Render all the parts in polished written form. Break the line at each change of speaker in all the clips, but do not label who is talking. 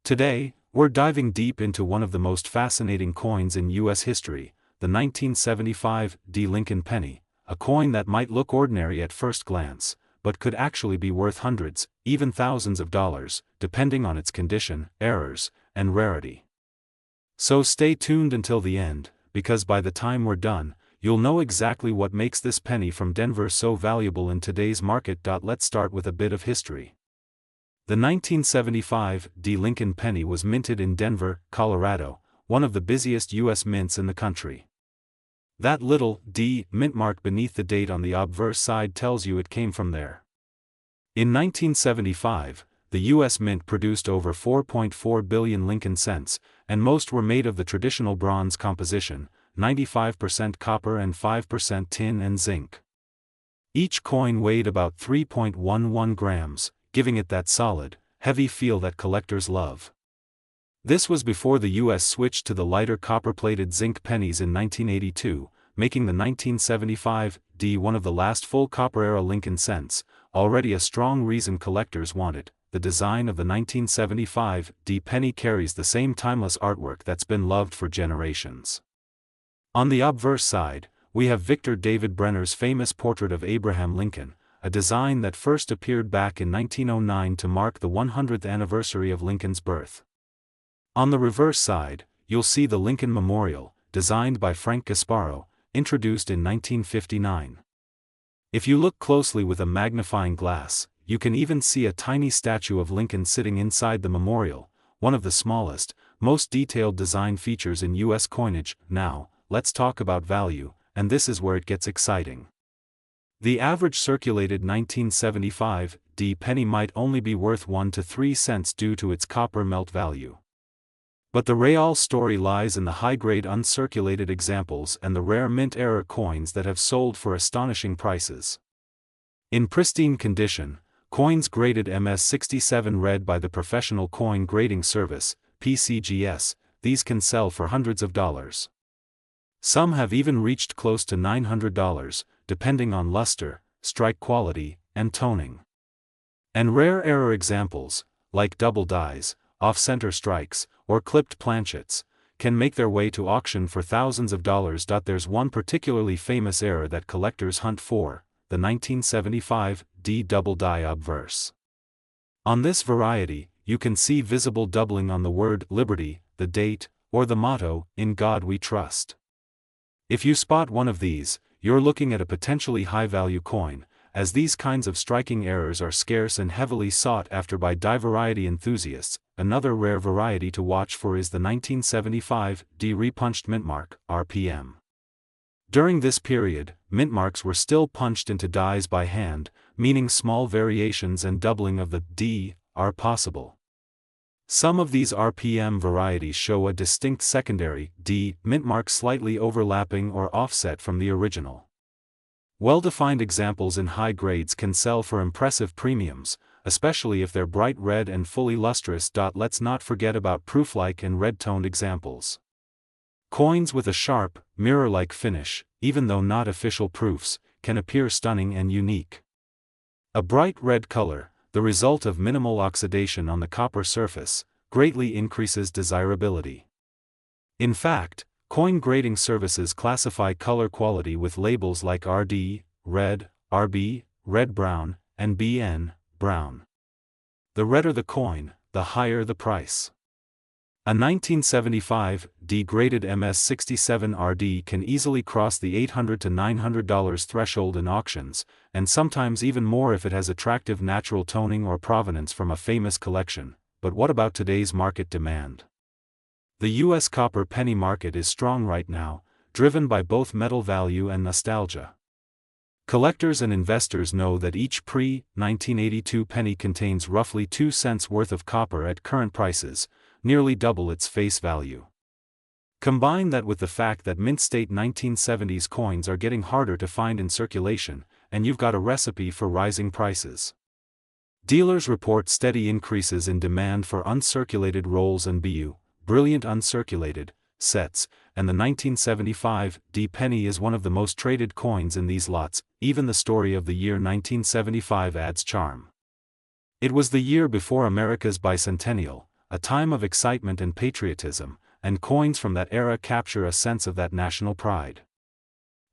Today, we're diving deep into one of the most fascinating coins in U.S. history, the 1975 Lincoln penny, a coin that might look ordinary at first glance, but could actually be worth hundreds, even thousands of dollars, depending on its condition, errors, and rarity. So stay tuned until the end, because by the time we're done, you'll know exactly what makes this penny from Denver so valuable in today's market. Let's start with a bit of history. The 1975 Lincoln penny was minted in Denver, Colorado, one of the busiest U.S. mints in the country. That little D mint mark beneath the date on the obverse side tells you it came from there. In 1975, the U.S. Mint produced over 4.4 billion Lincoln cents, and most were made of the traditional bronze composition, 95% copper and 5% tin and zinc. Each coin weighed about 3.11 grams, giving it that solid, heavy feel that collectors love. This was before the U.S. switched to the lighter copper-plated zinc pennies in 1982, making the 1975 one of the last full copper-era Lincoln cents, already a strong reason collectors want it. The design of the 1975 penny carries the same timeless artwork that's been loved for generations. On the obverse side, we have Victor David Brenner's famous portrait of Abraham Lincoln, a design that first appeared back in 1909 to mark the 100th anniversary of Lincoln's birth. On the reverse side, you'll see the Lincoln Memorial, designed by Frank Gasparo, introduced in 1959. If you look closely with a magnifying glass, you can even see a tiny statue of Lincoln sitting inside the memorial, one of the smallest, most detailed design features in U.S. coinage. Now, let's talk about value, and this is where it gets exciting. The average circulated 1975 penny might only be worth 1 to 3 cents due to its copper melt value. But the real story lies in the high-grade uncirculated examples and the rare mint-era coins that have sold for astonishing prices. In pristine condition, coins graded MS67 read by the Professional Coin Grading Service, PCGS, these can sell for hundreds of dollars. Some have even reached close to $900, depending on luster, strike quality, and toning. And rare error examples, like double dies, off-center strikes, or clipped planchets, can make their way to auction for thousands of dollars. There's one particularly famous error that collectors hunt for, the 1975 double die obverse. On this variety, you can see visible doubling on the word Liberty, the date, or the motto, In God We Trust. If you spot one of these, you're looking at a potentially high-value coin, as these kinds of striking errors are scarce and heavily sought after by die variety enthusiasts. Another rare variety to watch for is the 1975 repunched mintmark, RPM. During this period, mintmarks were still punched into dies by hand, meaning small variations and doubling of the D are possible. Some of these RPM varieties show a distinct secondary D mintmark slightly overlapping or offset from the original. Well-defined examples in high grades can sell for impressive premiums, especially if they're bright red and fully lustrous. Let's not forget about proof-like and red-toned examples. Coins with a sharp, mirror-like finish, even though not official proofs, can appear stunning and unique. A bright red color, the result of minimal oxidation on the copper surface, greatly increases desirability. In fact, coin grading services classify color quality with labels like RD, red, RB, red-brown, and BN, brown. The redder the coin, the higher the price. A 1975 graded MS67 RD can easily cross the $800 to $900 threshold in auctions, and sometimes even more if it has attractive natural toning or provenance from a famous collection. But what about today's market demand? The U.S. copper penny market is strong right now, driven by both metal value and nostalgia. Collectors and investors know that each pre-1982 penny contains roughly 2 cents worth of copper at current prices, nearly double its face value. Combine that with the fact that mint-state 1970s coins are getting harder to find in circulation, and you've got a recipe for rising prices. Dealers report steady increases in demand for uncirculated rolls and brilliant uncirculated sets, and the 1975 penny is one of the most traded coins in these lots. Even the story of the year 1975 adds charm. It was the year before America's bicentennial, a time of excitement and patriotism, and coins from that era capture a sense of that national pride.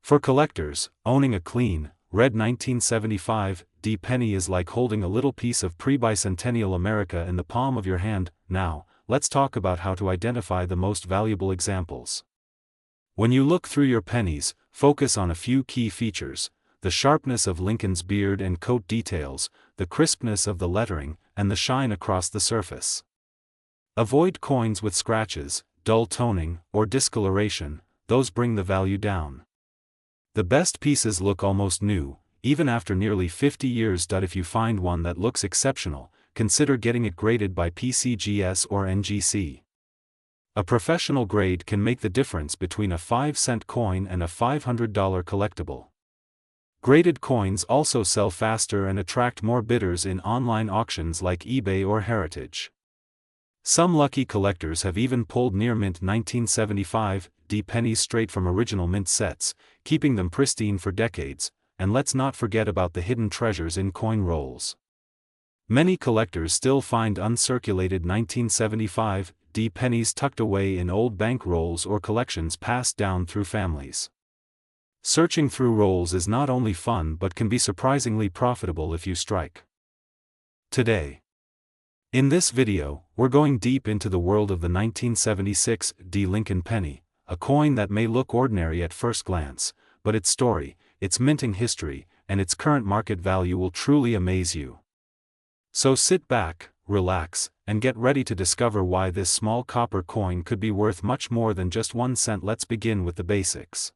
For collectors, owning a clean, red 1975 D penny is like holding a little piece of pre-bicentennial America in the palm of your hand. Now, let's talk about how to identify the most valuable examples. When you look through your pennies, focus on a few key features: the sharpness of Lincoln's beard and coat details, the crispness of the lettering, and the shine across the surface. Avoid coins with scratches, dull toning, or discoloration; those bring the value down. The best pieces look almost new, even after nearly 50 years. If you find one that looks exceptional, consider getting it graded by PCGS or NGC. A professional grade can make the difference between a 5-cent coin and a $500 collectible. Graded coins also sell faster and attract more bidders in online auctions like eBay or Heritage. Some lucky collectors have even pulled near-mint 1975 D pennies straight from original mint sets, keeping them pristine for decades. And let's not forget about the hidden treasures in coin rolls. Many collectors still find uncirculated 1975 D pennies tucked away in old bank rolls or collections passed down through families. Searching through rolls is not only fun but can be surprisingly profitable if you strike. Today, in this video, we're going deep into the world of the 1976 D Lincoln penny, a coin that may look ordinary at first glance, but its story, its minting history, and its current market value will truly amaze you. So sit back, relax, and get ready to discover why this small copper coin could be worth much more than just 1 cent. Let's begin with the basics.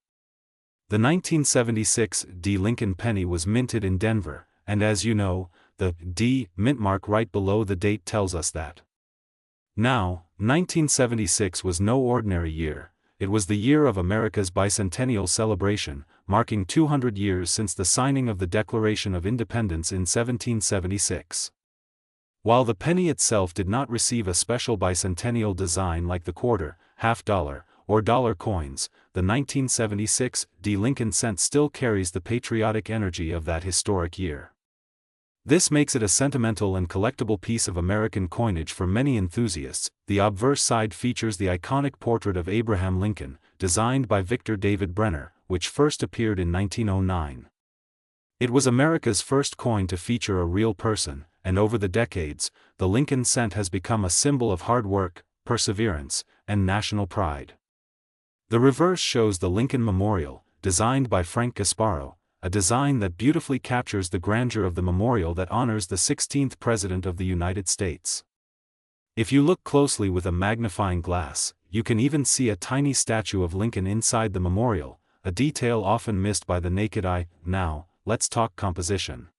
The 1976 D Lincoln penny was minted in Denver, and as you know, the D mint mark right below the date tells us that. Now, 1976 was no ordinary year. It was the year of America's bicentennial celebration, marking 200 years since the signing of the Declaration of Independence in 1776. While the penny itself did not receive a special bicentennial design like the quarter, half-dollar, or dollar coins, the 1976 D Lincoln cent still carries the patriotic energy of that historic year. This makes it a sentimental and collectible piece of American coinage for many enthusiasts. The obverse side features the iconic portrait of Abraham Lincoln, designed by Victor David Brenner, which first appeared in 1909. It was America's first coin to feature a real person, and over the decades, the Lincoln cent has become a symbol of hard work, perseverance, and national pride. The reverse shows the Lincoln Memorial, designed by Frank Gasparo, a design that beautifully captures the grandeur of the memorial that honors the 16th President of the United States. If you look closely with a magnifying glass, you can even see a tiny statue of Lincoln inside the memorial, a detail often missed by the naked eye. Now, let's talk composition.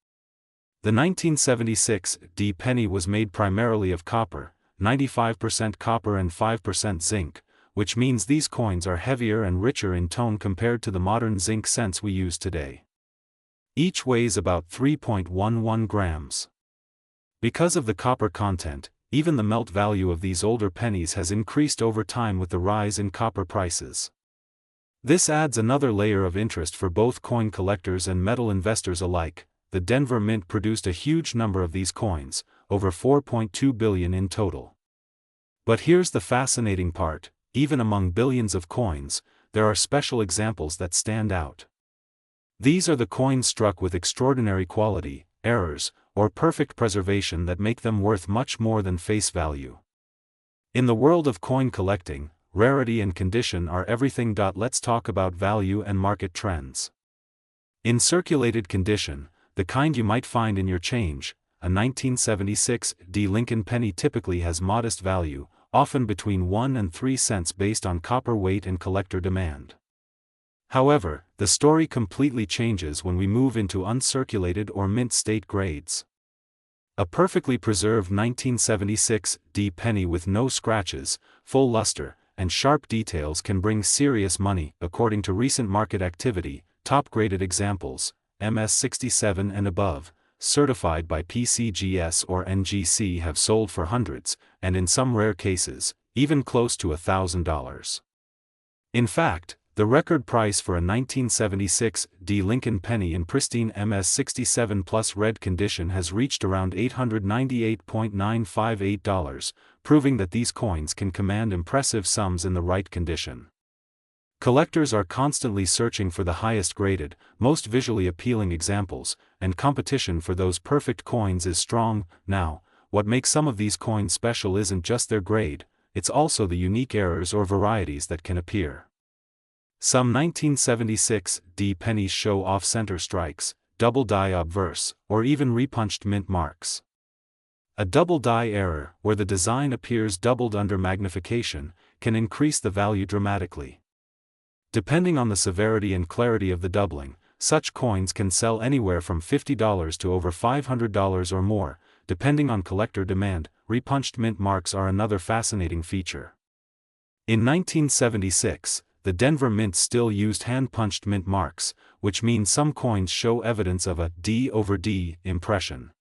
The 1976 D penny was made primarily of copper, 95% copper and 5% zinc, which means these coins are heavier and richer in tone compared to the modern zinc cents we use today. Each weighs about 3.11 grams. Because of the copper content, even the melt value of these older pennies has increased over time with the rise in copper prices. This adds another layer of interest for both coin collectors and metal investors alike. The Denver Mint produced a huge number of these coins, over 4.2 billion in total. But here's the fascinating part: even among billions of coins, there are special examples that stand out. These are the coins struck with extraordinary quality, errors, or perfect preservation that make them worth much more than face value. In the world of coin collecting, rarity and condition are everything. Let's talk about value and market trends. In circulated condition, the kind you might find in your change, a 1976 D Lincoln penny typically has modest value, often between 1 and 3 cents based on copper weight and collector demand. However, the story completely changes when we move into uncirculated or mint state grades. A perfectly preserved 1976 D penny with no scratches, full luster, and sharp details can bring serious money. According to recent market activity, top-graded examples, MS67 and above, certified by PCGS or NGC, have sold for hundreds, and in some rare cases, even close to $1,000. In fact, The record price for a 1976 D Lincoln penny in pristine MS67 plus red condition has reached around $898.958, proving that these coins can command impressive sums in the right condition. Collectors are constantly searching for the highest graded, most visually appealing examples, and competition for those perfect coins is strong. Now, what makes some of these coins special isn't just their grade, it's also the unique errors or varieties that can appear. Some 1976 D pennies show off-center strikes, double die obverse, or even repunched mint marks. A double die error, where the design appears doubled under magnification, can increase the value dramatically. Depending on the severity and clarity of the doubling, such coins can sell anywhere from $50 to over $500 or more, depending on collector demand. Repunched mint marks are another fascinating feature. In 1976, the Denver Mint still used hand-punched mint marks, which means some coins show evidence of a D over D impression.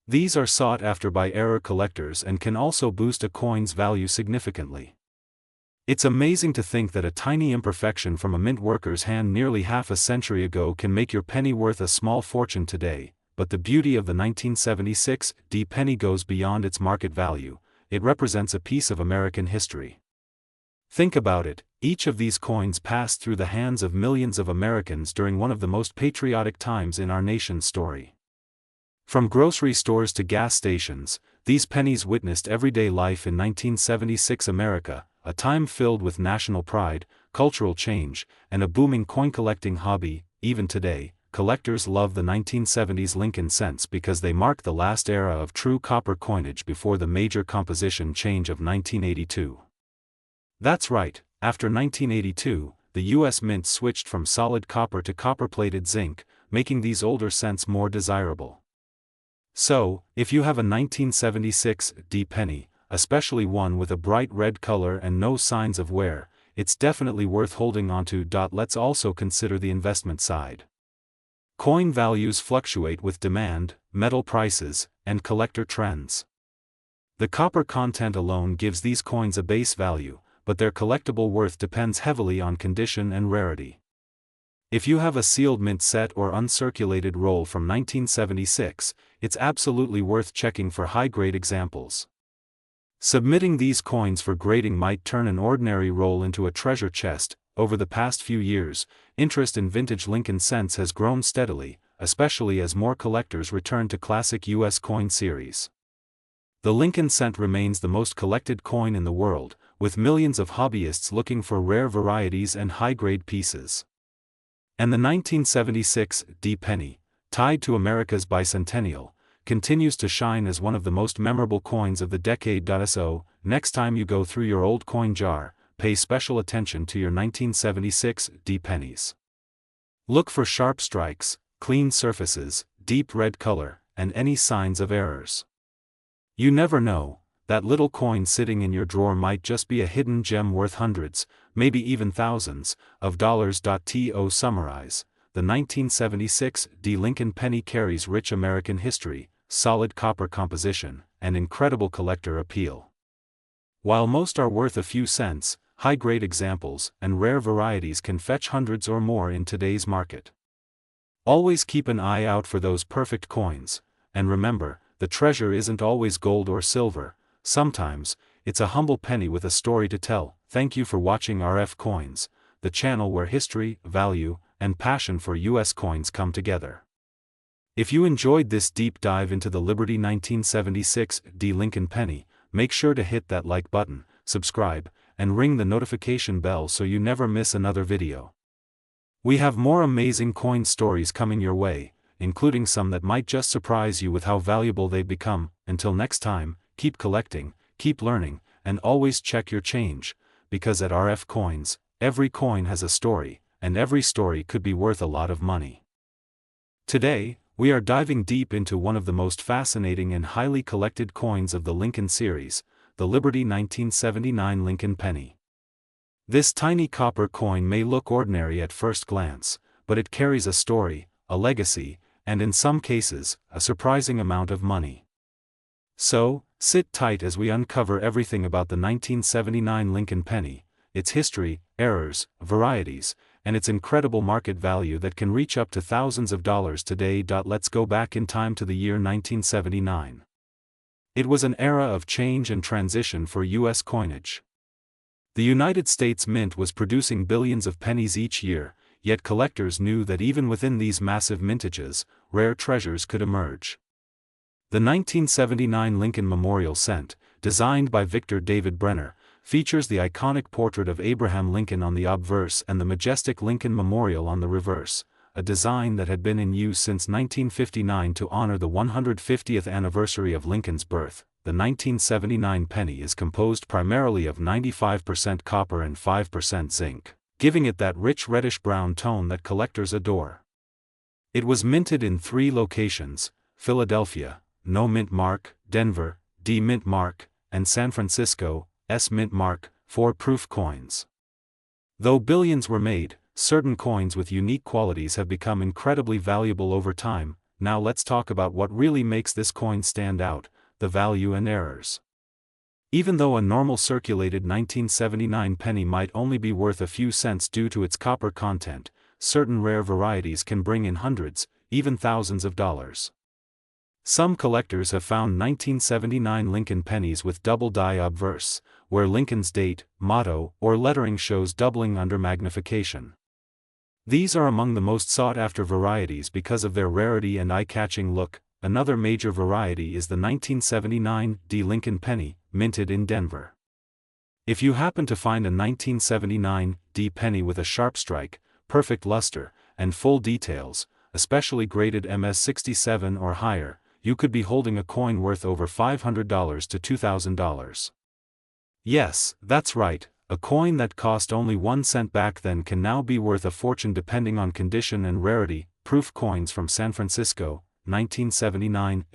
These are sought after by error collectors and can also boost a coin's value significantly. It's amazing to think that a tiny imperfection from a mint worker's hand nearly half a century ago can make your penny worth a small fortune today, but the beauty of the 1976 D penny goes beyond its market value. It represents a piece of American history. Think about it, each of these coins passed through the hands of millions of Americans during one of the most patriotic times in our nation's story. From grocery stores to gas stations, these pennies witnessed everyday life in 1976 America, a time filled with national pride, cultural change, and a booming coin-collecting hobby. Even today, collectors love the 1970s Lincoln cents because they mark the last era of true copper coinage before the major composition change of 1982. That's right, after 1982, the U.S. Mint switched from solid copper to copper-plated zinc, making these older cents more desirable. So, if you have a 1976 D penny, especially one with a bright red color and no signs of wear, it's definitely worth holding onto. Let's also consider the investment side. Coin values fluctuate with demand, metal prices, and collector trends. The copper content alone gives these coins a base value, but their collectible worth depends heavily on condition and rarity. If you have a sealed mint set or uncirculated roll from 1976, it's absolutely worth checking for high-grade examples. Submitting these coins for grading might turn an ordinary roll into a treasure chest. Over the past few years, interest in vintage Lincoln cents has grown steadily, especially as more collectors return to classic U.S. coin series. The Lincoln cent remains the most collected coin in the world, with millions of hobbyists looking for rare varieties and high-grade pieces. And the 1976 D penny, tied to America's bicentennial, continues to shine as one of the most memorable coins of the decade. So, next time you go through your old coin jar, pay special attention to your 1976 D pennies. Look for sharp strikes, clean surfaces, deep red color, and any signs of errors. You never know, that little coin sitting in your drawer might just be a hidden gem worth hundreds, maybe even thousands, of dollars. To summarize, the 1976 D Lincoln penny carries rich American history, solid copper composition, and incredible collector appeal. While most are worth a few cents, high-grade examples and rare varieties can fetch hundreds or more in today's market. Always keep an eye out for those perfect coins, and remember, the treasure isn't always gold or silver. Sometimes, it's a humble penny with a story to tell. Thank you for watching RF Coins, the channel where history, value, and passion for U.S. coins come together. If you enjoyed this deep dive into the Liberty 1976 D Lincoln penny, make sure to hit that like button, subscribe, and ring the notification bell so you never miss another video. We have more amazing coin stories coming your way, including some that might just surprise you with how valuable they've become. Until next time, keep collecting, keep learning, and always check your change, because at RF Coins, every coin has a story, and every story could be worth a lot of money. Today, we are diving deep into one of the most fascinating and highly collected coins of the Lincoln series, the Liberty 1979 Lincoln penny. This tiny copper coin may look ordinary at first glance, but it carries a story, a legacy, and in some cases, a surprising amount of money. So, sit tight as we uncover everything about the 1979 Lincoln penny, its history, errors, varieties, and its incredible market value that can reach up to thousands of dollars today. Let's go back in time to the year 1979. It was an era of change and transition for U.S. coinage. The United States Mint was producing billions of pennies each year, yet collectors knew that even within these massive mintages, rare treasures could emerge. The 1979 Lincoln Memorial Cent, designed by Victor David Brenner, features the iconic portrait of Abraham Lincoln on the obverse and the majestic Lincoln Memorial on the reverse, a design that had been in use since 1959 to honor the 150th anniversary of Lincoln's birth. The 1979 penny is composed primarily of 95% copper and 5% zinc, giving it that rich reddish-brown tone that collectors adore. It was minted in 3 locations: Philadelphia, No Mint Mark; Denver, D Mint Mark; and San Francisco, S Mint Mark, for proof coins. Though billions were made, certain coins with unique qualities have become incredibly valuable over time. Now let's talk about what really makes this coin stand out: the value and errors. Even though a normal circulated 1979 penny might only be worth a few cents due to its copper content, certain rare varieties can bring in hundreds, even thousands of dollars. Some collectors have found 1979 Lincoln pennies with double die obverse, where Lincoln's date, motto, or lettering shows doubling under magnification. These are among the most sought-after varieties because of their rarity and eye-catching look. Another major variety is the 1979 D Lincoln penny, minted in Denver. If you happen to find a 1979 D penny with a sharp strike, perfect luster, and full details, especially graded MS67 or higher, you could be holding a coin worth over $500 to $2,000. Yes, that's right, a coin that cost only 1 cent back then can now be worth a fortune depending on condition and rarity. Proof coins from San Francisco, 1979,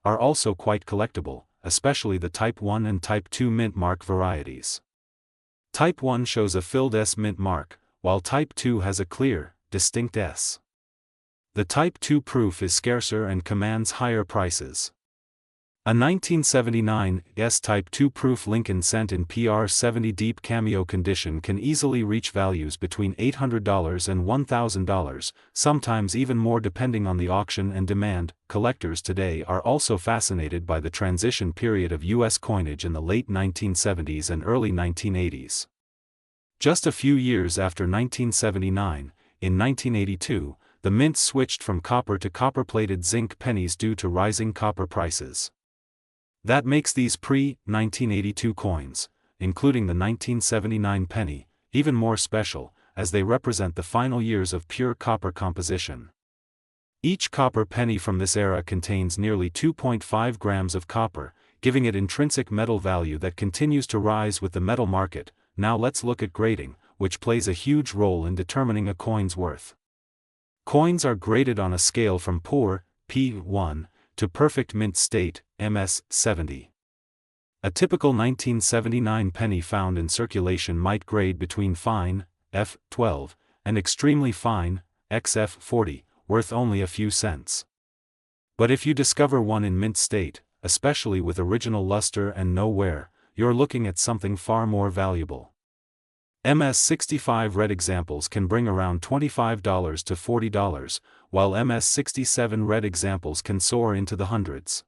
are also quite collectible, especially the Type 1 and Type 2 mint mark varieties. Type 1 shows a filled S mint mark, while Type 2 has a clear, distinct S. The Type 2 proof is scarcer and commands higher prices. A 1979 Type 2 proof Lincoln Cent in PR70 deep cameo condition can easily reach values between $800 and $1,000, sometimes even more depending on the auction and demand. Collectors today are also fascinated by the transition period of U.S. coinage in the late 1970s and early 1980s. Just a few years after 1979, in 1982, the mint switched from copper to copper-plated zinc pennies due to rising copper prices. That makes these pre-1982 coins, including the 1979 penny, even more special, as they represent the final years of pure copper composition. Each copper penny from this era contains nearly 2.5 grams of copper, giving it intrinsic metal value that continues to rise with the metal market. Now let's look at grading, which plays a huge role in determining a coin's worth. Coins are graded on a scale from poor, P1, to perfect mint state, MS70. A typical 1979 penny found in circulation might grade between fine, F12, and extremely fine, XF40, worth only a few cents. But if you discover one in mint state, especially with original luster and no wear, you're looking at something far more valuable. MS65 red examples can bring around $25 to $40, while MS67 red examples can soar into the hundreds.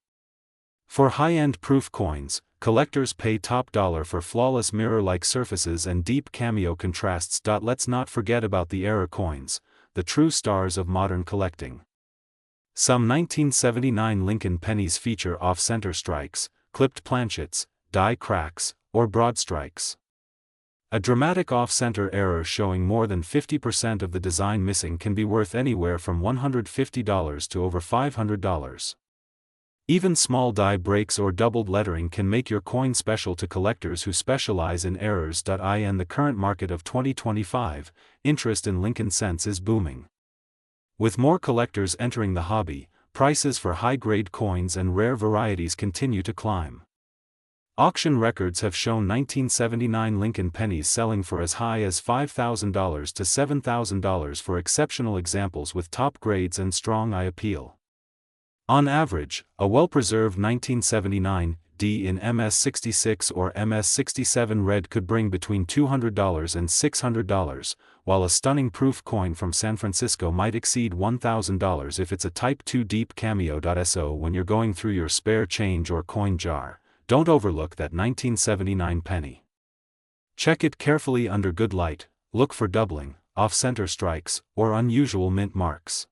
For high-end proof coins, collectors pay top dollar for flawless mirror-like surfaces and deep cameo contrasts. Let's not forget about the error coins, the true stars of modern collecting. Some 1979 Lincoln pennies feature off-center strikes, clipped planchets, die cracks, or broad strikes. A dramatic off-center error showing more than 50% of the design missing can be worth anywhere from $150 to over $500. Even small die breaks or doubled lettering can make your coin special to collectors who specialize in errors. In the current market of 2025, interest in Lincoln cents is booming. With more collectors entering the hobby, prices for high-grade coins and rare varieties continue to climb. Auction records have shown 1979 Lincoln pennies selling for as high as $5,000 to $7,000 for exceptional examples with top grades and strong eye appeal. On average, a well-preserved 1979 D in MS66 or MS67 red could bring between $200 and $600, while a stunning proof coin from San Francisco might exceed $1,000 if it's a Type 2 deep cameo. So when you're going through your spare change or coin jar, don't overlook that 1979 penny. Check it carefully under good light, look for doubling, off-center strikes, or unusual mint marks.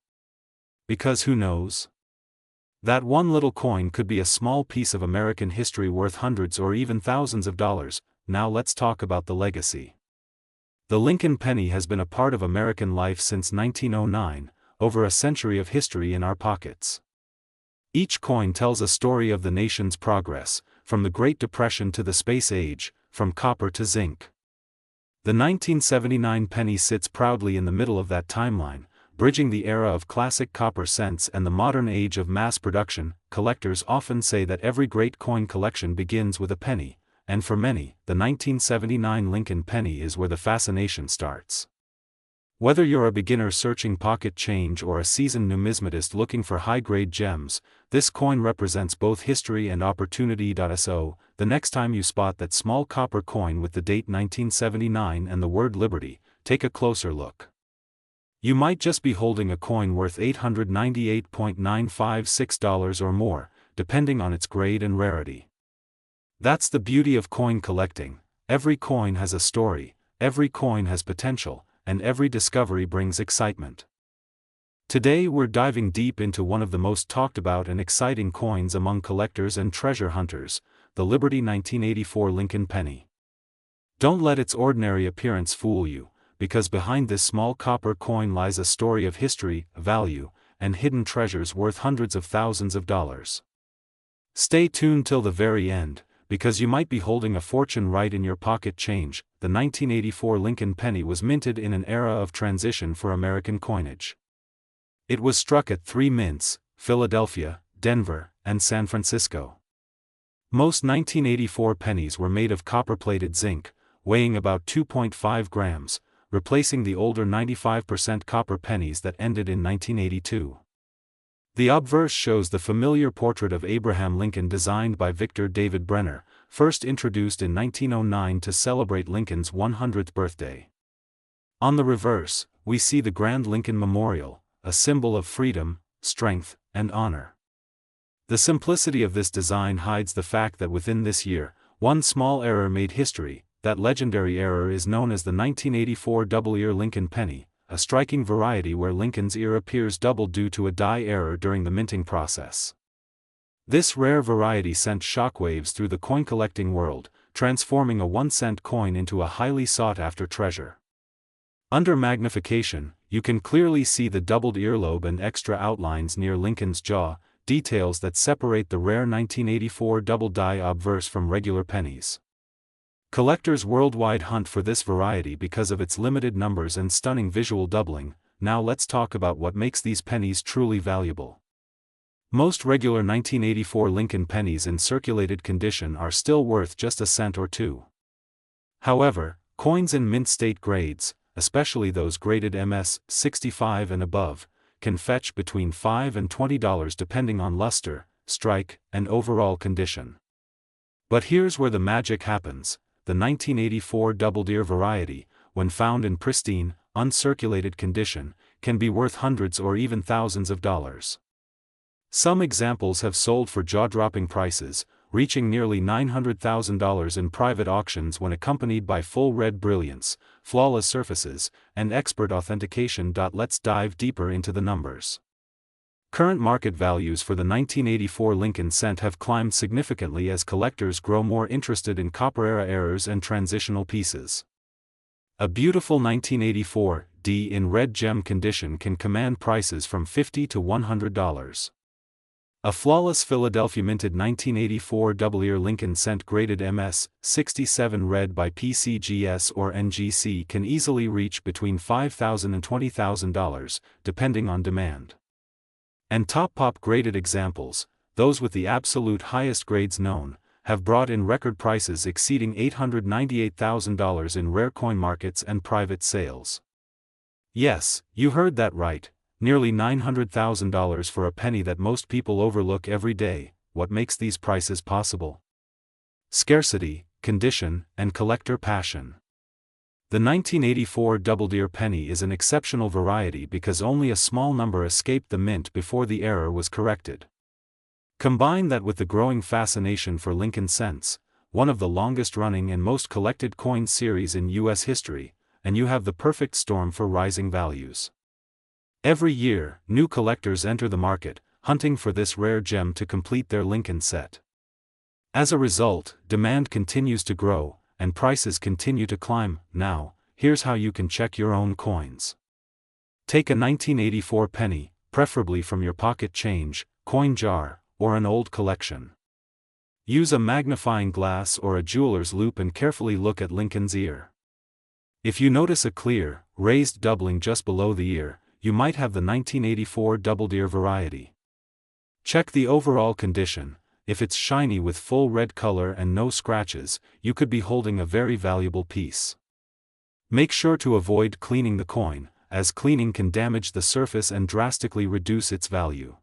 Because who knows? That one little coin could be a small piece of American history worth hundreds or even thousands of dollars. Now let's talk about the legacy. The Lincoln penny has been a part of American life since 1909, over a century of history in our pockets. Each coin tells a story of the nation's progress, from the Great Depression to the Space Age, from copper to zinc. The 1979 penny sits proudly in the middle of that timeline, bridging the era of classic copper cents and the modern age of mass production. Collectors often say that every great coin collection begins with a penny, and for many, the 1979 Lincoln penny is where the fascination starts. Whether you're a beginner searching pocket change or a seasoned numismatist looking for high-grade gems, this coin represents both history and opportunity. So, the next time you spot that small copper coin with the date 1979 and the word Liberty, take a closer look. You might just be holding a coin worth $898.956 or more, depending on its grade and rarity. That's the beauty of coin collecting. Every coin has a story, every coin has potential, and every discovery brings excitement. Today we're diving deep into one of the most talked about and exciting coins among collectors and treasure hunters, the Liberty 1984 Lincoln penny. Don't let its ordinary appearance fool you, because behind this small copper coin lies a story of history, value, and hidden treasures worth hundreds of thousands of dollars. Stay tuned till the very end, because you might be holding a fortune right in your pocket change. The 1984 Lincoln penny was minted in an era of transition for American coinage. It was struck at 3 mints, Philadelphia, Denver, and San Francisco. Most 1984 pennies were made of copper-plated zinc, weighing about 2.5 grams, replacing the older 95% copper pennies that ended in 1982. The obverse shows the familiar portrait of Abraham Lincoln designed by Victor David Brenner, first introduced in 1909 to celebrate Lincoln's 100th birthday. On the reverse, we see the Grand Lincoln Memorial, a symbol of freedom, strength, and honor. The simplicity of this design hides the fact that within this year, one small error made history. That legendary error is known as the 1984 double-ear Lincoln penny, a striking variety where Lincoln's ear appears doubled due to a die error during the minting process. This rare variety sent shockwaves through the coin-collecting world, transforming a 1-cent coin into a highly sought-after treasure. Under magnification, you can clearly see the doubled earlobe and extra outlines near Lincoln's jaw, details that separate the rare 1984 double-die obverse from regular pennies. Collectors worldwide hunt for this variety because of its limited numbers and stunning visual doubling. Now let's talk about what makes these pennies truly valuable. Most regular 1984 Lincoln pennies in circulated condition are still worth just a cent or two. However, coins in mint state grades, especially those graded MS 65 and above, can fetch between $5 and $20 depending on luster, strike, and overall condition. But here's where the magic happens. The 1984 double-ear variety, when found in pristine, uncirculated condition, can be worth hundreds or even thousands of dollars. Some examples have sold for jaw-dropping prices, reaching nearly $900,000 in private auctions when accompanied by full red brilliance, flawless surfaces, and expert authentication. Let's dive deeper into the numbers. Current market values for the 1984 Lincoln cent have climbed significantly as collectors grow more interested in copper-era errors and transitional pieces. A beautiful 1984 D in red gem condition can command prices from $50 to $100. A flawless Philadelphia minted 1984 double-ear Lincoln cent graded MS 67 red by PCGS or NGC can easily reach between $5,000 and $20,000, depending on demand. And top pop graded examples, those with the absolute highest grades known, have brought in record prices exceeding $898,000 in rare coin markets and private sales. Yes, you heard that right, nearly $900,000 for a penny that most people overlook every day. What makes these prices possible? scarcity, condition, and collector passion. The 1984 Double Deer penny is an exceptional variety because only a small number escaped the mint before the error was corrected. Combine that with the growing fascination for Lincoln cents, one of the longest-running and most collected coin series in U.S. history, and you have the perfect storm for rising values. Every year, new collectors enter the market, hunting for this rare gem to complete their Lincoln set. As a result, demand continues to grow, and prices continue to climb. Now, here's how you can check your own coins. Take a 1984 penny, preferably from your pocket change, coin jar, or an old collection. Use a magnifying glass or a jeweler's loupe and carefully look at Lincoln's ear. If you notice a clear, raised doubling just below the ear, you might have the 1984 Double Deer variety. Check the overall condition. If it's shiny with full red color and no scratches, you could be holding a very valuable piece. Make sure to avoid cleaning the coin, as cleaning can damage the surface and drastically reduce its value.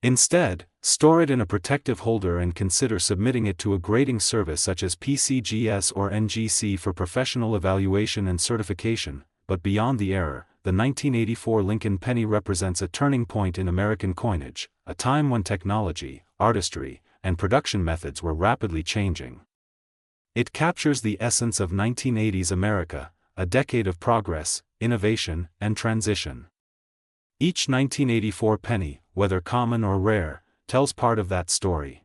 Instead, store it in a protective holder and consider submitting it to a grading service such as PCGS or NGC for professional evaluation and certification. But beyond the error, the 1984 Lincoln penny represents a turning point in American coinage, a time when technology, artistry, and production methods were rapidly changing. It captures the essence of 1980s America, a decade of progress, innovation, and transition. Each 1984 penny, whether common or rare, tells part of that story.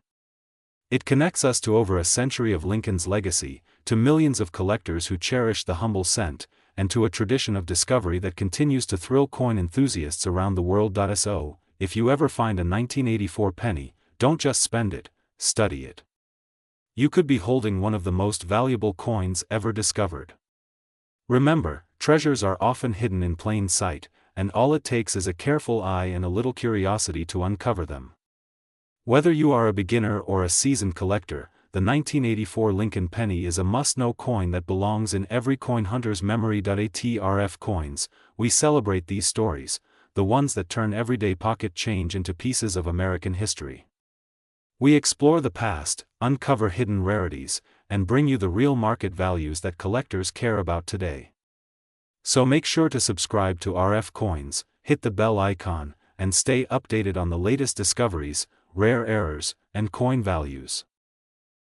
It connects us to over a century of Lincoln's legacy, to millions of collectors who cherish the humble cent, and to a tradition of discovery that continues to thrill coin enthusiasts around the world. So, if you ever find a 1984 penny, don't just spend it, study it. You could be holding one of the most valuable coins ever discovered. Remember, treasures are often hidden in plain sight, and all it takes is a careful eye and a little curiosity to uncover them. Whether you are a beginner or a seasoned collector, the 1984 Lincoln penny is a must-know coin that belongs in every coin hunter's memory. At RF Coins, we celebrate these stories, the ones that turn everyday pocket change into pieces of American history. We explore the past, uncover hidden rarities, and bring you the real market values that collectors care about today. So make sure to subscribe to RF Coins, hit the bell icon, and stay updated on the latest discoveries, rare errors, and coin values.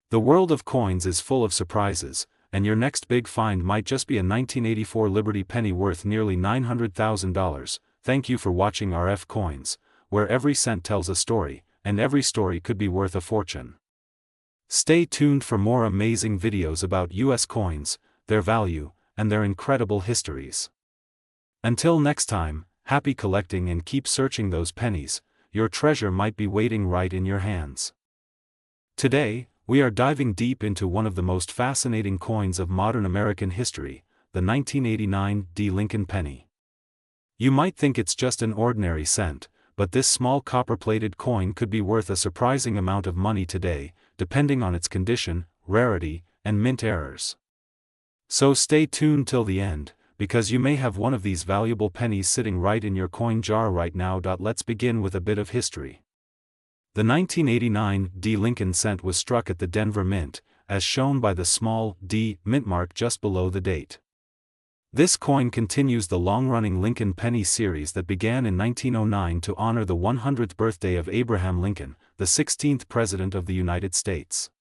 The world of coins is full of surprises, and your next big find might just be a 1984 Liberty penny worth nearly $900,000. Thank you for watching RF Coins, where every cent tells a story, and every story could be worth a fortune. Stay tuned for more amazing videos about US coins, their value, and their incredible histories. Until next time, happy collecting and keep searching those pennies. Your treasure might be waiting right in your hands. Today, we are diving deep into one of the most fascinating coins of modern American history, the 1989 Lincoln penny. You might think it's just an ordinary cent, but this small copper-plated coin could be worth a surprising amount of money today, depending on its condition, rarity, and mint errors. So stay tuned till the end, because you may have one of these valuable pennies sitting right in your coin jar right now. Let's begin with a bit of history. The 1989 Lincoln cent was struck at the Denver Mint, as shown by the small D mint mark just below the date. This coin continues the long-running Lincoln penny series that began in 1909 to honor the 100th birthday of Abraham Lincoln, the 16th President of the United States.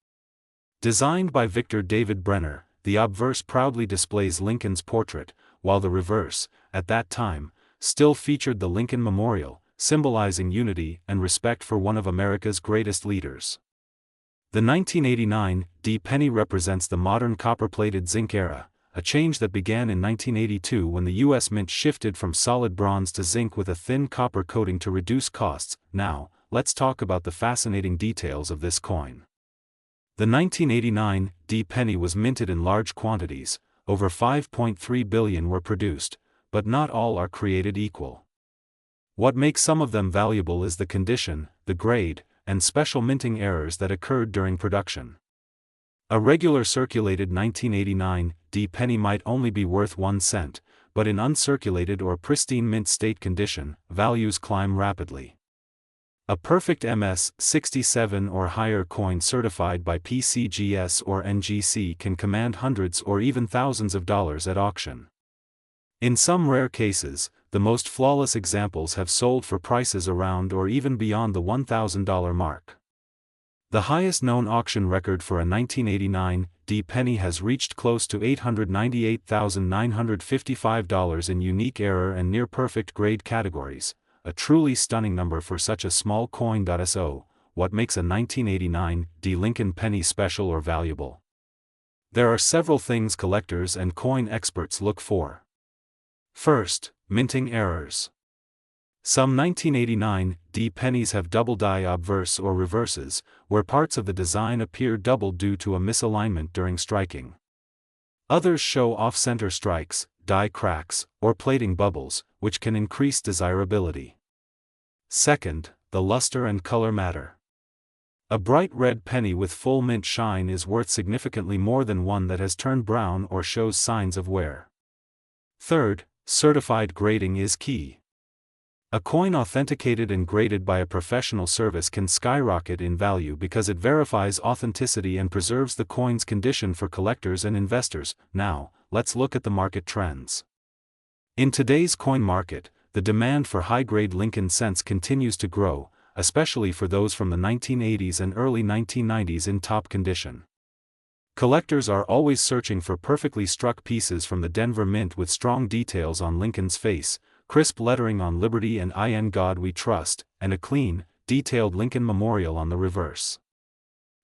Designed by Victor David Brenner, the obverse proudly displays Lincoln's portrait, while the reverse, at that time, still featured the Lincoln Memorial, symbolizing unity and respect for one of America's greatest leaders. The 1989 penny represents the modern copper-plated zinc era, a change that began in 1982 when the U.S. Mint shifted from solid bronze to zinc with a thin copper coating to reduce costs. Now, let's talk about the fascinating details of this coin. The 1989 penny was minted in large quantities, over 5.3 billion were produced, but not all are created equal. What makes some of them valuable is the condition, the grade, and special minting errors that occurred during production. A regular circulated 1989 penny might only be worth 1 cent, but in uncirculated or pristine mint state condition, values climb rapidly. A perfect MS-67 or higher coin certified by PCGS or NGC can command hundreds or even thousands of dollars at auction. In some rare cases, the most flawless examples have sold for prices around or even beyond the $1,000 mark. The highest known auction record for a 1989 D penny has reached close to $898,955 in unique error and near-perfect grade categories, a truly stunning number for such a small coin. So, what makes a 1989 D Lincoln penny special or valuable? There are several things collectors and coin experts look for. First, minting errors. Some 1989 D pennies have double die obverse or reverses, where parts of the design appear doubled due to a misalignment during striking. Others show off-center strikes, die cracks, or plating bubbles, which can increase desirability. Second, the luster and color matter. A bright red penny with full mint shine is worth significantly more than one that has turned brown or shows signs of wear. Third, certified grading is key. A coin authenticated and graded by a professional service can skyrocket in value because it verifies authenticity and preserves the coin's condition for collectors and investors. Now, let's look at the market trends. In today's coin market, the demand for high-grade Lincoln cents continues to grow, especially for those from the 1980s and early 1990s in top condition. Collectors are always searching for perfectly struck pieces from the Denver Mint with strong details on Lincoln's face, crisp lettering on Liberty and "In God We Trust," and a clean, detailed Lincoln memorial on the reverse.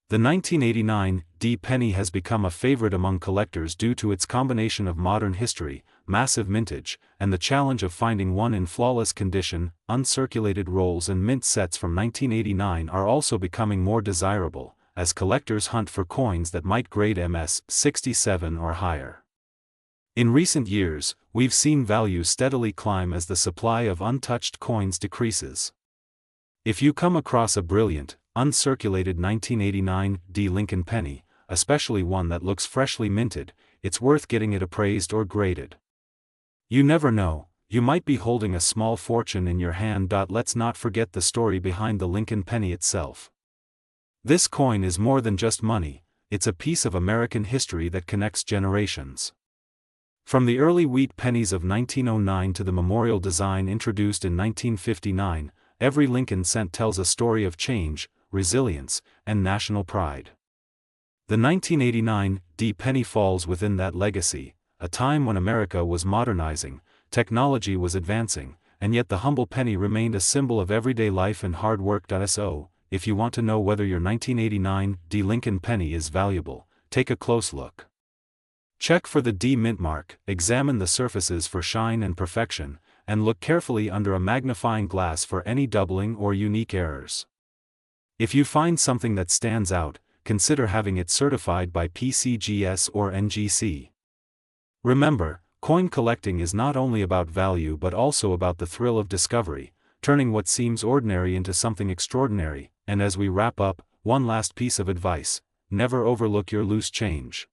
The 1989 D penny has become a favorite among collectors due to its combination of modern history, massive mintage, and the challenge of finding one in flawless condition. Uncirculated rolls and mint sets from 1989 are also becoming more desirable, as collectors hunt for coins that might grade MS-67 or higher. In recent years, we've seen value steadily climb as the supply of untouched coins decreases. If you come across a brilliant, uncirculated 1989 D Lincoln penny, especially one that looks freshly minted, it's worth getting it appraised or graded. You never know, you might be holding a small fortune in your hand. Let's not forget the story behind the Lincoln penny itself. This coin is more than just money, it's a piece of American history that connects generations. From the early wheat pennies of 1909 to the memorial design introduced in 1959, every Lincoln cent tells a story of change, resilience, and national pride. The 1989 D penny falls within that legacy, a time when America was modernizing, technology was advancing, and yet the humble penny remained a symbol of everyday life and hard work. So, if you want to know whether your 1989 D Lincoln penny is valuable, take a close look. Check for the D mint mark, examine the surfaces for shine and perfection, and look carefully under a magnifying glass for any doubling or unique errors. If you find something that stands out, consider having it certified by PCGS or NGC. Remember, coin collecting is not only about value but also about the thrill of discovery, turning what seems ordinary into something extraordinary. And as we wrap up, one last piece of advice: never overlook your loose change.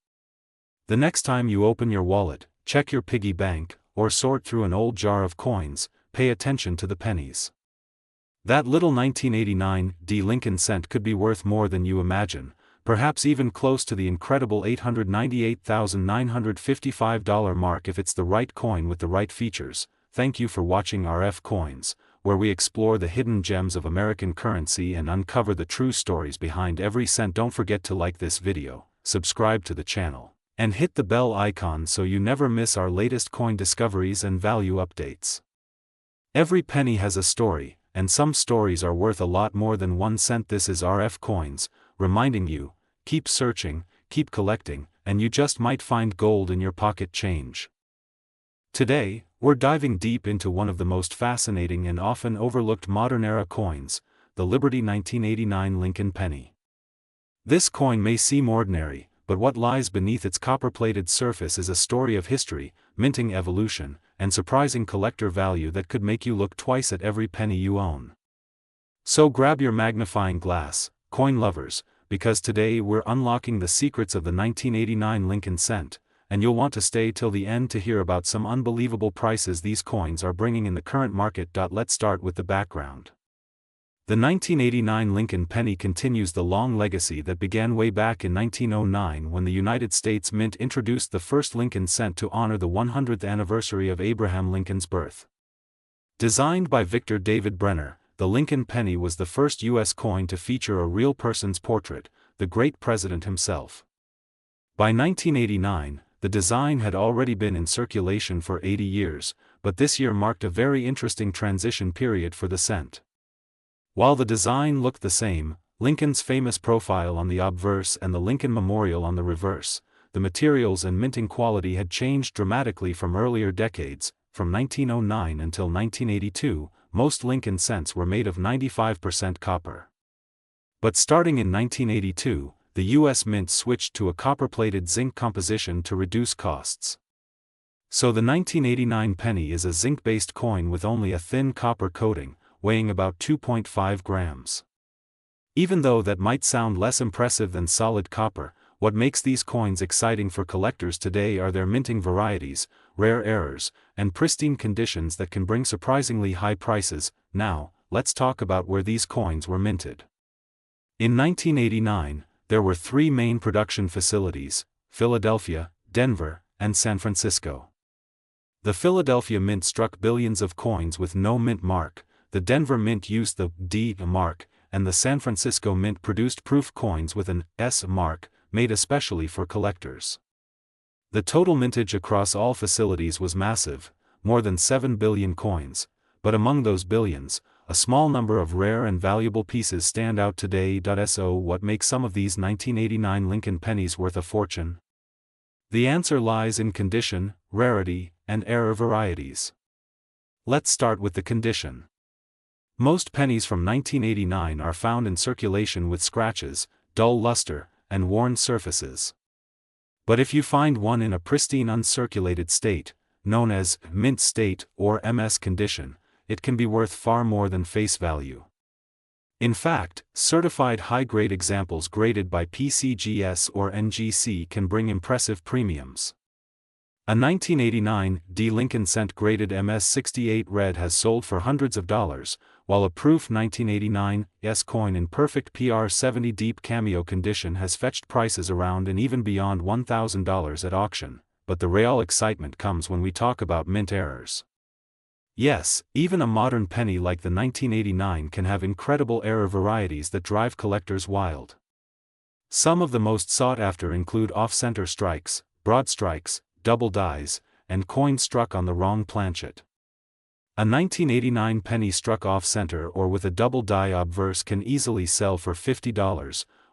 The next time you open your wallet, check your piggy bank, or sort through an old jar of coins, pay attention to the pennies. That little 1989 D Lincoln cent could be worth more than you imagine, perhaps even close to the incredible $898,955 mark if it's the right coin with the right features. Thank you for watching RF Coins, where we explore the hidden gems of American currency and uncover the true stories behind every cent. Don't forget to like this video, subscribe to the channel, and hit the bell icon so you never miss our latest coin discoveries and value updates. Every penny has a story, and some stories are worth a lot more than 1 cent. This is RF Coins, reminding you, keep searching, keep collecting, and you just might find gold in your pocket change. Today, we're diving deep into one of the most fascinating and often overlooked modern-era coins, the Liberty 1989 Lincoln penny. This coin may seem ordinary, but what lies beneath its copper-plated surface is a story of history, minting evolution, and surprising collector value that could make you look twice at every penny you own. So grab your magnifying glass, coin lovers, because today we're unlocking the secrets of the 1989 Lincoln cent, and you'll want to stay till the end to hear about some unbelievable prices these coins are bringing in the current market. Let's start with the background. The 1989 Lincoln penny continues the long legacy that began way back in 1909 when the United States Mint introduced the first Lincoln cent to honor the 100th anniversary of Abraham Lincoln's birth. Designed by Victor David Brenner, the Lincoln penny was the first U.S. coin to feature a real person's portrait, the great president himself. By 1989, the design had already been in circulation for 80 years, but this year marked a very interesting transition period for the cent. While the design looked the same, Lincoln's famous profile on the obverse and the Lincoln Memorial on the reverse, the materials and minting quality had changed dramatically from earlier decades. From 1909 until 1982, most Lincoln cents were made of 95% copper. But starting in 1982, the U.S. Mint switched to a copper-plated zinc composition to reduce costs. So the 1989 penny is a zinc-based coin with only a thin copper coating, weighing about 2.5 grams. Even though that might sound less impressive than solid copper, what makes these coins exciting for collectors today are their minting varieties, rare errors, and pristine conditions that can bring surprisingly high prices. Now, let's talk about where these coins were minted. In 1989, there were three main production facilities: Philadelphia, Denver, and San Francisco. The Philadelphia Mint struck billions of coins with no mint mark, the Denver Mint used the D mark, and the San Francisco Mint produced proof coins with an S mark, made especially for collectors. The total mintage across all facilities was massive, more than 7 billion coins, but among those billions, a small number of rare and valuable pieces stand out today. So what makes some of these 1989 Lincoln pennies worth a fortune? The answer lies in condition, rarity, and error varieties. Let's start with the condition. Most pennies from 1989 are found in circulation with scratches, dull luster, and worn surfaces. But if you find one in a pristine uncirculated state, known as mint state or MS condition, it can be worth far more than face value. In fact, certified high-grade examples graded by PCGS or NGC can bring impressive premiums. A 1989 D Lincoln cent graded MS68 red has sold for hundreds of dollars, while a proof 1989 S coin in perfect PR70 deep cameo condition has fetched prices around and even beyond $1,000 at auction. But the real excitement comes when we talk about mint errors. Yes, even a modern penny like the 1989 can have incredible error varieties that drive collectors wild. Some of the most sought after include off-center strikes, broad strikes, double dies, and coins struck on the wrong planchet. A 1989 penny struck off-center or with a double die obverse can easily sell for $50,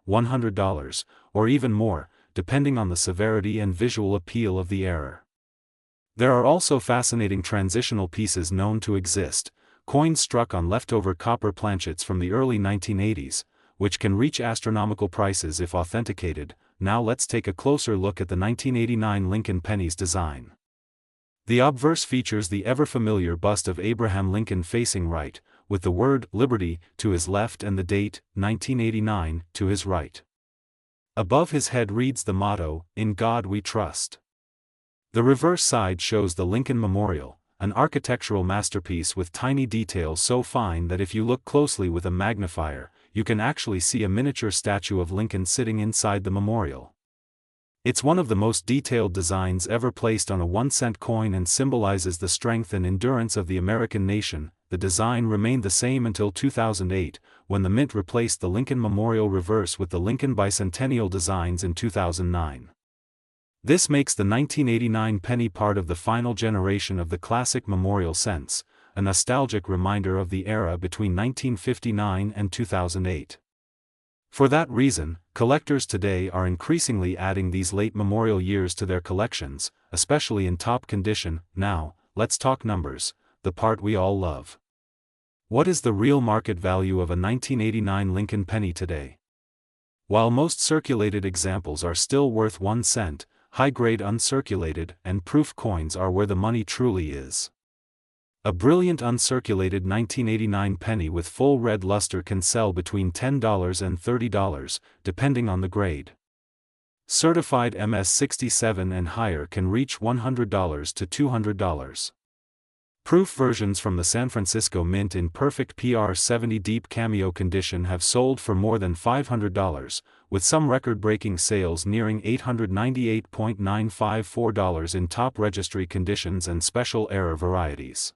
$100, or even more, depending on the severity and visual appeal of the error. There are also fascinating transitional pieces known to exist, coins struck on leftover copper planchets from the early 1980s, which can reach astronomical prices if authenticated. Now let's take a closer look at the 1989 Lincoln penny's design. The obverse features the ever-familiar bust of Abraham Lincoln facing right, with the word Liberty to his left and the date, 1989, to his right. Above his head reads the motto, "In God We Trust." The reverse side shows the Lincoln Memorial, an architectural masterpiece with tiny details so fine that if you look closely with a magnifier, you can actually see a miniature statue of Lincoln sitting inside the memorial. It's one of the most detailed designs ever placed on a 1-cent coin and symbolizes the strength and endurance of the American nation. The design remained the same until 2008, when the Mint replaced the Lincoln Memorial reverse with the Lincoln Bicentennial designs in 2009. This makes the 1989 penny part of the final generation of the classic memorial cents, a nostalgic reminder of the era between 1959 and 2008. For that reason, collectors today are increasingly adding these late memorial years to their collections, especially in top condition. Now, let's talk numbers, the part we all love. What is the real market value of a 1989 Lincoln penny today? While most circulated examples are still worth 1 cent, high-grade uncirculated and proof coins are where the money truly is. A brilliant uncirculated 1989 penny with full red luster can sell between $10 and $30, depending on the grade. Certified MS67 and higher can reach $100 to $200. Proof versions from the San Francisco Mint in perfect PR70 deep cameo condition have sold for more than $500, with some record-breaking sales nearing $898.954 in top registry conditions and special error varieties.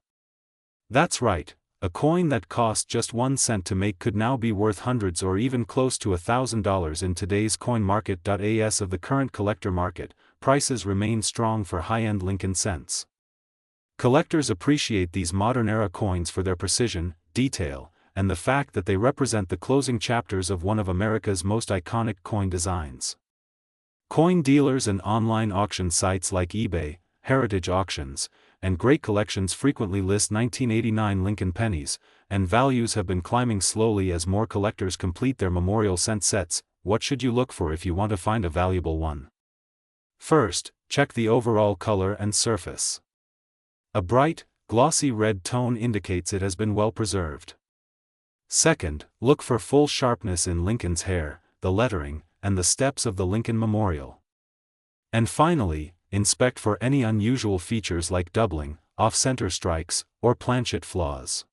That's right, a coin that cost just 1 cent to make could now be worth hundreds or even close to $1,000 in today's coin market. As of the current collector market, prices remain strong for high-end Lincoln cents. Collectors appreciate these modern-era coins for their precision, detail, and the fact that they represent the closing chapters of one of America's most iconic coin designs. Coin dealers and online auction sites like eBay, Heritage Auctions, and Great Collections frequently list 1989 Lincoln pennies, and values have been climbing slowly as more collectors complete their memorial cent sets. What should you look for if you want to find a valuable one? First, check the overall color and surface. A bright, glossy red tone indicates it has been well preserved. Second, look for full sharpness in Lincoln's hair, the lettering, and the steps of the Lincoln Memorial. And finally, inspect for any unusual features like doubling, off-center strikes, or planchet flaws.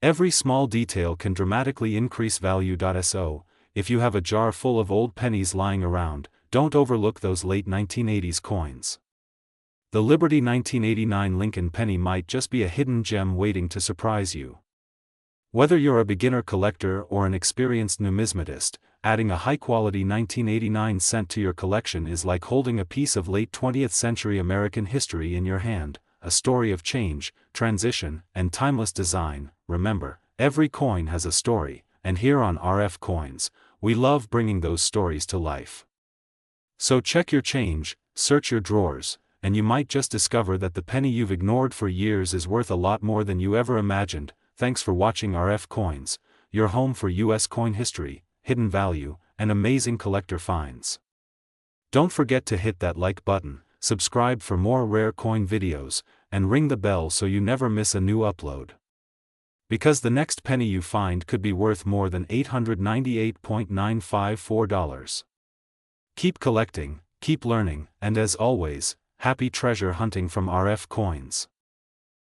Every small detail can dramatically increase value. So, if you have a jar full of old pennies lying around, don't overlook those late 1980s coins. The Liberty 1989 Lincoln penny might just be a hidden gem waiting to surprise you. Whether you're a beginner collector or an experienced numismatist, adding a high-quality 1989 cent to your collection is like holding a piece of late 20th century American history in your hand, a story of change, transition, and timeless design. Remember, every coin has a story, and here on RF Coins, we love bringing those stories to life. So check your change, search your drawers, and you might just discover that the penny you've ignored for years is worth a lot more than you ever imagined. Thanks for watching RF Coins, your home for US coin history, hidden value, and amazing collector finds. Don't forget to hit that like button, subscribe for more rare coin videos, and ring the bell so you never miss a new upload. Because the next penny you find could be worth more than $898.954. Keep collecting, keep learning, and as always, happy treasure hunting from RF Coins.